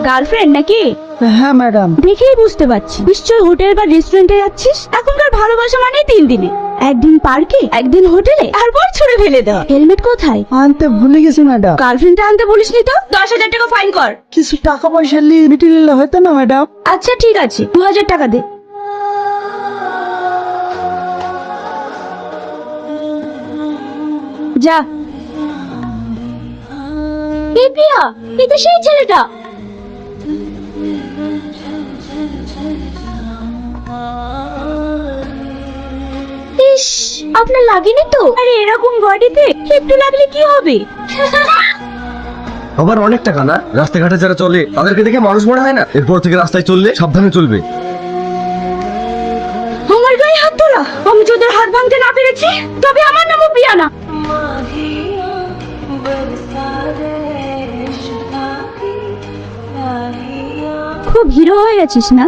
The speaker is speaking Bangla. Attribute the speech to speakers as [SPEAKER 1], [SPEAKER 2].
[SPEAKER 1] গার্লফ্রেন্ড নাকি?
[SPEAKER 2] হ্যাঁ ম্যাডাম।
[SPEAKER 1] দেখেই বুঝতে পারছি নিশ্চয়ই হোটেল বা রেস্টুরেন্টে যাচ্ছিস। এখনকার ভালোবাসা মানে 3 দিনে, একদিন পার্কে, একদিন হোটেলে, তারপর ছুড়ে ফেলে দেওয়া। হেলমেট কোথায়?
[SPEAKER 2] আনতে ভুলে গেছি ম্যাডাম।
[SPEAKER 1] গার্লফ্রেন্ডটা আনতে বলিসনি তো? 10,000 টাকা ফাইন কর।
[SPEAKER 2] কিছু টাকা পয়সা নিয়ে মিটিয়ে নিলে হতো না ম্যাডাম?
[SPEAKER 1] আচ্ছা ঠিক আছে, 2,000 টাকা দে। যা। এই প্রিয়া, এই তো সেই ছেলেটা। ইস, আপনার লাগেনি তো? আরে এরকম বডিতে একটু লাগলে কি হবে?
[SPEAKER 3] আবার অনেক টাকা না? রাস্তাঘাটে যারা চলে তাদেরকে দেখে মানুষ মনে হয় না? এরপর থেকে রাস্তায় চললে সাবধানে চলবে।
[SPEAKER 1] আমার গায়ে হাত তোলা? আমি তোদের হাত ভাঙতে না পেরেছি, তবে আমার নামও প্রিয়া না। খুব হিরো হয়ে গেছিস না?